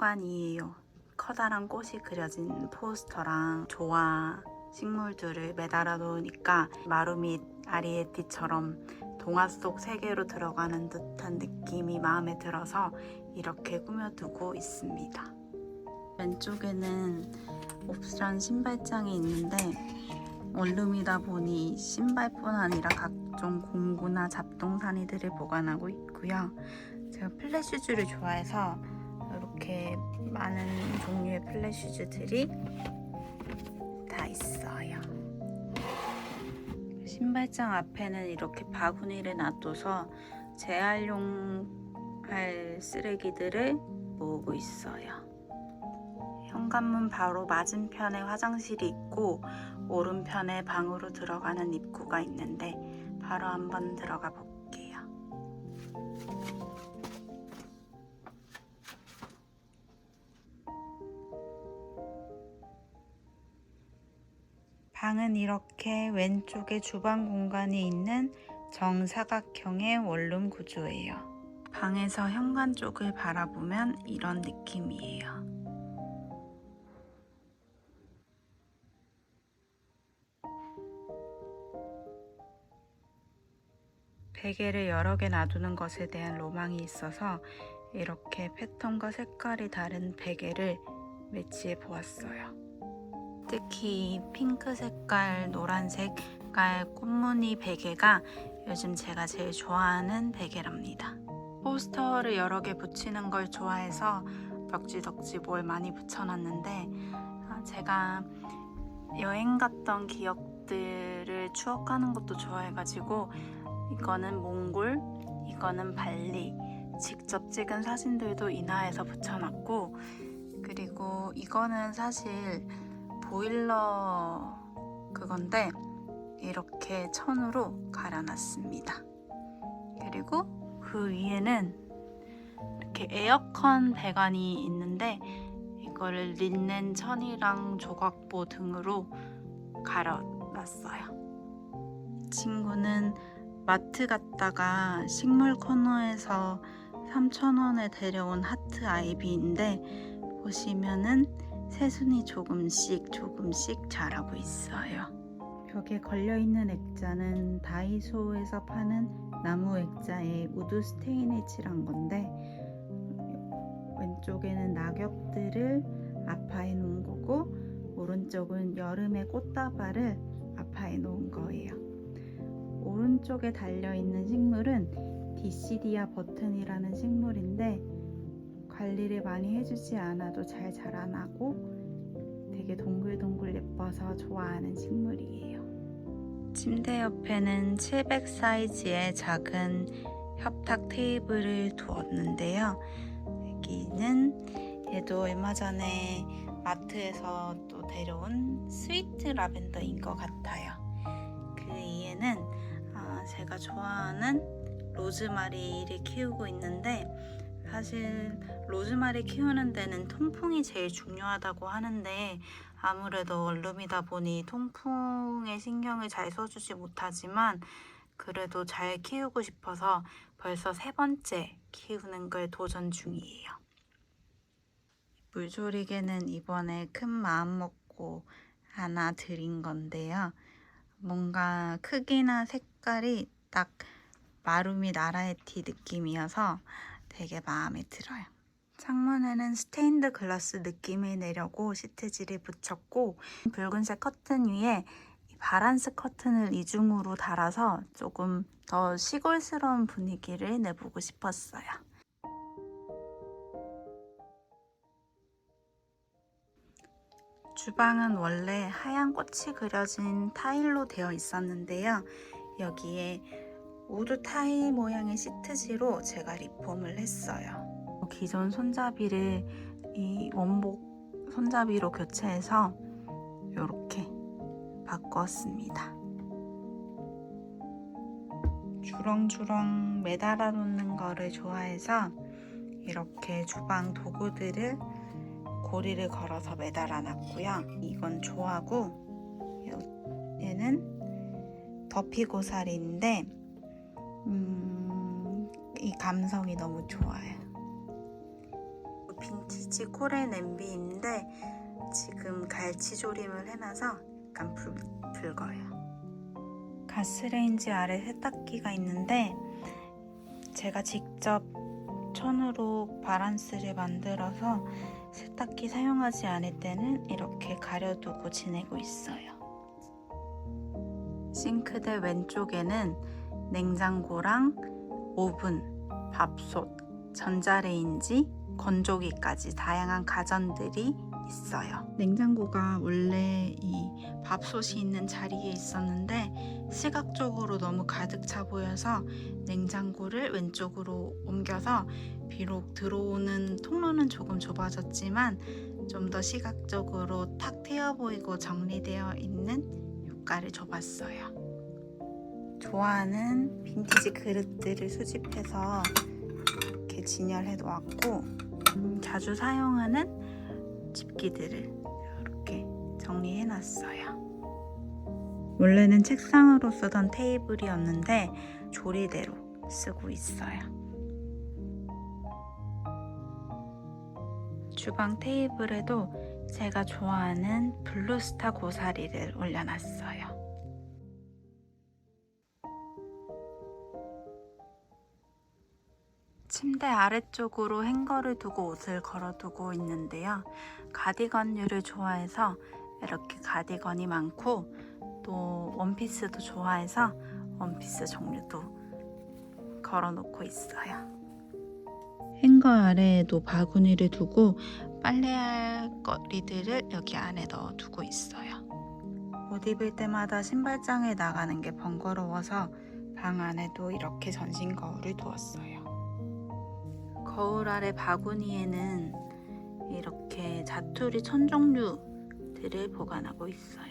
현관이에요. 커다란 꽃이 그려진 포스터랑 조화 식물들을 매달아 놓으니까 마루미 아리에티처럼 동화 속 세계로 들어가는 듯한 느낌이 마음에 들어서 이렇게 꾸며두고 있습니다. 왼쪽에는 옵션 신발장이 있는데 원룸이다 보니 신발뿐 아니라 각종 공구나 잡동사니들을 보관하고 있고요. 제가 플랫슈즈를 좋아해서 이렇게 많은 종류의 플랫슈즈들이 다 있어요. 신발장 앞에는 이렇게 바구니를 놔둬서 재활용할 쓰레기들을 모으고 있어요. 현관문 바로 맞은편에 화장실이 있고 오른편에 방으로 들어가는 입구가 있는데 바로 한번 들어가 볼게요. 방은 이렇게 왼쪽에 주방 공간이 있는 정사각형의 원룸 구조예요. 방에서 현관 쪽을 바라보면 이런 느낌이에요. 베개를 여러 개 놔두는 것에 대한 로망이 있어서 이렇게 패턴과 색깔이 다른 베개를 매치해 보았어요. 특히 핑크 색깔, 노란색 색깔 꽃무늬 베개가 요즘 제가 제일 좋아하는 베개랍니다. 포스터를 여러 개 붙이는 걸 좋아해서 덕지덕지 뭘 많이 붙여놨는데 제가 여행 갔던 기억들을 추억하는 것도 좋아해가지고 이거는 몽골, 이거는 발리, 직접 찍은 사진들도 인화해서 붙여놨고, 그리고 이거는 사실 보일러 그건데 이렇게 천으로 갈아놨습니다. 그리고 그 위에는 이렇게 에어컨 배관이 있는데 이거를 린넨 천이랑 조각보 등으로 갈아놨어요. 친구는 마트 갔다가 식물 코너에서 3,000원에 데려온 하트 아이비인데 보시면은 새순이 조금씩 자라고 있어요. 벽에 걸려있는 액자는 다이소에서 파는 나무 액자에 우드 스테인을 칠한 건데 왼쪽에는 낙엽들을 아파해 놓은 거고 오른쪽은 여름의 꽃다발을 아파해 놓은 거예요. 오른쪽에 달려있는 식물은 디시디아 버튼이라는 식물인데 관리를 많이 해주지 않아도 잘 자라나고 되게 동글동글 예뻐서 좋아하는 식물이에요. 침대 옆에는 700 사이즈의 작은 협탁 테이블을 두었는데요. 여기는 얘도 얼마 전에 마트에서 또 데려온 스위트 라벤더인 것 같아요. 그 위에는 제가 좋아하는 로즈마리를 키우고 있는데 사실 로즈마리 키우는 데는 통풍이 제일 중요하다고 하는데 아무래도 원룸이다 보니 통풍에 신경을 잘 써주지 못하지만 그래도 잘 키우고 싶어서 벌써 3번째 키우는 걸 도전 중이에요. 물조리개는 이번에 큰 마음 먹고 하나 들인 건데요. 뭔가 크기나 색깔이 딱 마루미 나라에티 느낌이어서 되게 마음에 들어요. 창문에는 스테인드 글라스 느낌을 내려고 시트지를 붙였고 붉은색 커튼 위에 바란스 커튼을 이중으로 달아서 조금 더 시골스러운 분위기를 내보고 싶었어요. 주방은 원래 하얀 꽃이 그려진 타일로 되어 있었는데요. 여기에 우드 타일 모양의 시트지로 제가 리폼을 했어요. 기존 손잡이를 이 원복 손잡이로 교체해서 이렇게 바꿨습니다. 주렁주렁 매달아 놓는 거를 좋아해서 이렇게 주방 도구들을 고리를 걸어서 매달아 놨고요. 이건 조하고 얘는 더피고사리인데 이 감성이 너무 좋아요. 빈티지 코레 냄비인데 지금 갈치 조림을 해놔서 약간 붉어요. 가스레인지 아래 세탁기가 있는데 제가 직접 천으로 바란스를 만들어서 세탁기 사용하지 않을 때는 이렇게 가려두고 지내고 있어요. 싱크대 왼쪽에는 냉장고랑 오븐, 밥솥, 전자레인지, 건조기까지 다양한 가전들이 있어요. 냉장고가 원래 이 밥솥이 있는 자리에 있었는데 시각적으로 너무 가득 차 보여서 냉장고를 왼쪽으로 옮겨서 비록 들어오는 통로는 조금 좁아졌지만 좀 더 시각적으로 탁 트여 보이고 정리되어 있는 효과를 줘봤어요. 좋아하는 빈티지 그릇들을 수집해서 이렇게 진열해 놓았고 자주 사용하는 집기들을 이렇게 정리해 놨어요. 원래는 책상으로 쓰던 테이블이었는데 조리대로 쓰고 있어요. 주방 테이블에도 제가 좋아하는 블루스타 고사리를 올려놨어요. 침대 아래쪽으로 행거를 두고 옷을 걸어두고 있는데요. 가디건류를 좋아해서 이렇게 가디건이 많고 또 원피스도 좋아해서 원피스 종류도 걸어놓고 있어요. 행거 아래에도 바구니를 두고 빨래할 거리들을 여기 안에 넣어두고 있어요. 옷 입을 때마다 신발장에 나가는 게 번거로워서 방 안에도 이렇게 전신 거울을 두었어요. 거울 아래 바구니에는 이렇게 자투리 천종류들을 보관하고 있어요.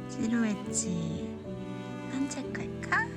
지루했지? 산책 갈까?